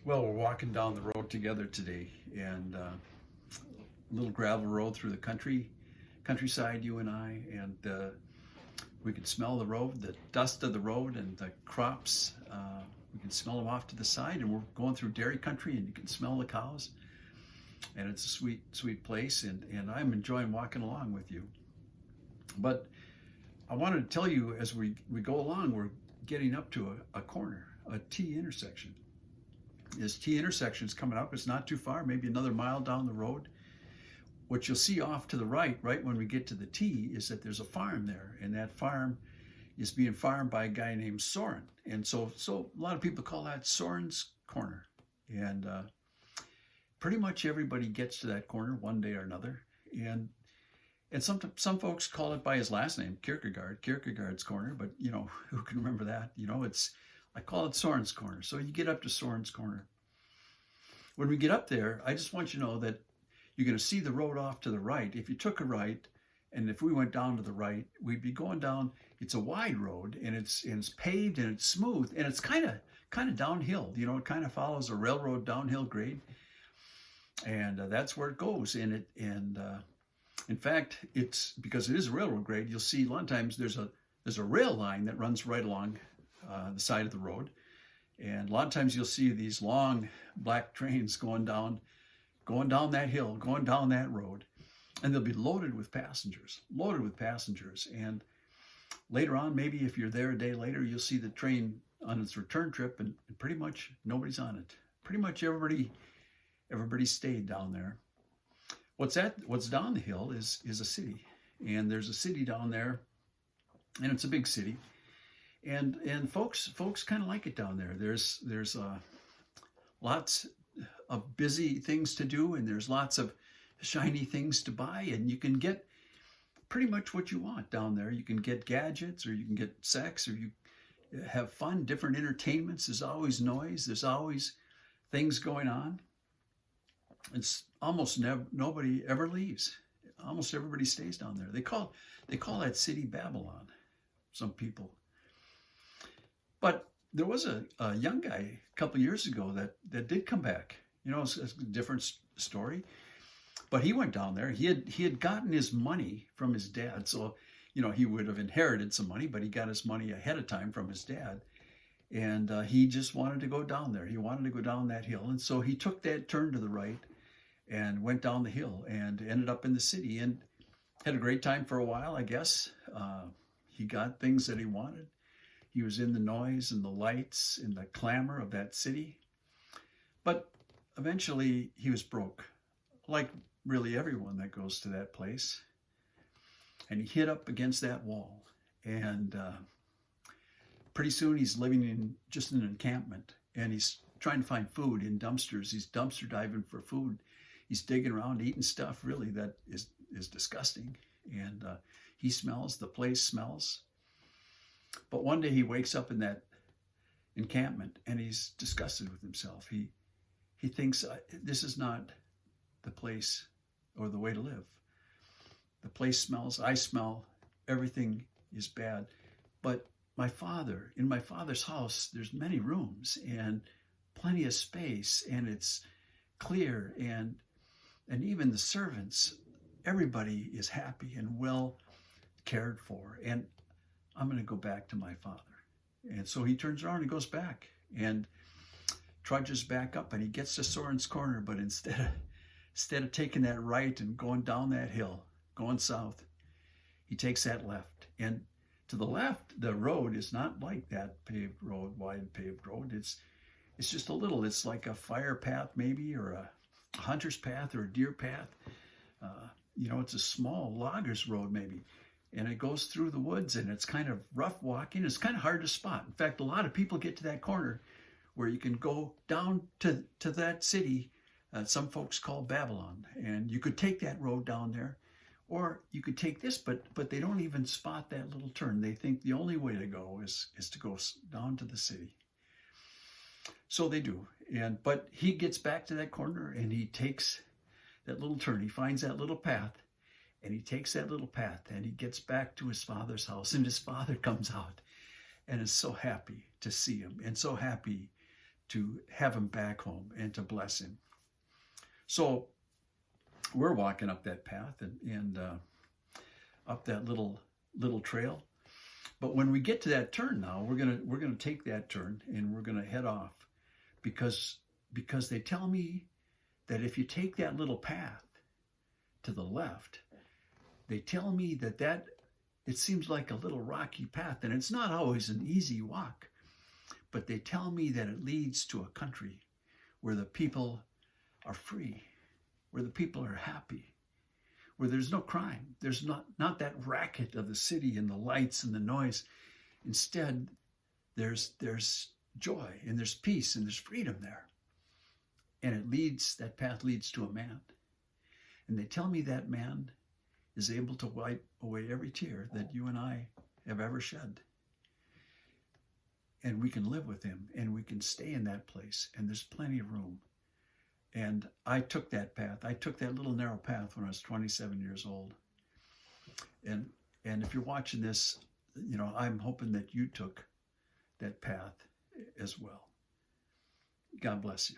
Well, we're walking down the road together today, and a little gravel road through the countryside, you and I, and we can smell the road, the dust of the road, and the crops. We can smell them off to the side, and we're going through dairy country, and you can smell the cows, and it's a sweet, sweet place, and I'm enjoying walking along with you. But I wanted to tell you as we go along, we're getting up to a corner, a T intersection. This T intersection is coming up. It's not too far, maybe another mile down the road. What you'll see off to the right when we get to the T, is that there's a farm there, and that farm is being farmed by a guy named Soren. And so a lot of people call that Soren's Corner. And pretty much everybody gets to that corner one day or another. And some folks call it by his last name, Kierkegaard's Corner, but who can remember that? I call it Soren's Corner. So you get up to Soren's Corner. When we get up there, I just want you to know that you're going to see the road off to the right. If you took a right, and if we went down to the right, we'd be going down. It's a wide road, and it's paved, and it's smooth, and it's kind of downhill. It kind of follows a railroad downhill grade, and that's where it goes. And in fact, it's because it is a railroad grade. You'll see a lot of times there's a rail line that runs right along the side of the road, and a lot of times you'll see these long black trains going down that hill, going down that road, and they'll be loaded with passengers. And later on, maybe if you're there a day later, you'll see the train on its return trip, and pretty much nobody's on it. Pretty much everybody stayed down there. What's down the hill is a city, and there's a city down there, and it's a big city. And folks kind of like it down there. There's lots of busy things to do, and there's lots of shiny things to buy, and you can get pretty much what you want down there. You can get gadgets, or you can get sex, or you have fun, different entertainments. There's always noise. There's always things going on. It's almost nobody ever leaves. Almost everybody stays down there. They call that city Babylon, some people. But there was a young guy a couple of years ago that did come back. It's a different story. But he went down there. He had gotten his money from his dad. So, he would have inherited some money, but he got his money ahead of time from his dad. And he just wanted to go down there. He wanted to go down that hill. And so he took that turn to the right and went down the hill and ended up in the city and had a great time for a while, I guess. He got things that he wanted. He was in the noise and the lights and the clamor of that city. But eventually he was broke, like really everyone that goes to that place. And he hit up against that wall. And pretty soon he's living in just an encampment. And he's trying to find food in dumpsters. He's dumpster diving for food. He's digging around, eating stuff really that is disgusting. And he smells, the place smells. But one day he wakes up in that encampment and he's disgusted with himself. He thinks, this is not the place or the way to live. The place smells, I smell, everything is bad. But in my father's house, there's many rooms and plenty of space, and it's clear, and even the servants, everybody is happy and well cared for. And I'm going to go back to my father. And so he turns around and goes back and trudges back up, and he gets to Soren's Corner, but instead of taking that right and going down that hill, going south, he takes that left. And to the left, the road is not like that wide paved road. It's just it's like a fire path maybe, or a hunter's path, or a deer path. It's a small logger's road maybe. And it goes through the woods, and it's kind of rough walking. It's kind of hard to spot. In fact, a lot of people get to that corner where you can go down to that city, some folks call Babylon. And you could take that road down there, or you could take this, but they don't even spot that little turn. They think the only way to go is to go down to the city. So they do. But he gets back to that corner, and he takes that little turn. He finds that little path. And he takes that little path, and he gets back to his father's house, and his father comes out and is so happy to see him, and so happy to have him back home and to bless him. So we're walking up that path and up that little trail. But when we get to that turn now, we're gonna take that turn and we're gonna head off because they tell me that if you take that little path to the left, they tell me that it seems like a little rocky path, and it's not always an easy walk, but they tell me that it leads to a country where the people are free, where the people are happy, where there's no crime. There's not that racket of the city and the lights and the noise. Instead, there's joy and there's peace and there's freedom there. And that path leads to a man. And they tell me that man is able to wipe away every tear that you and I have ever shed. And we can live with him and we can stay in that place, and there's plenty of room. And I took that path. I took that little narrow path when I was 27 years old. And if you're watching this, I'm hoping that you took that path as well. God bless you.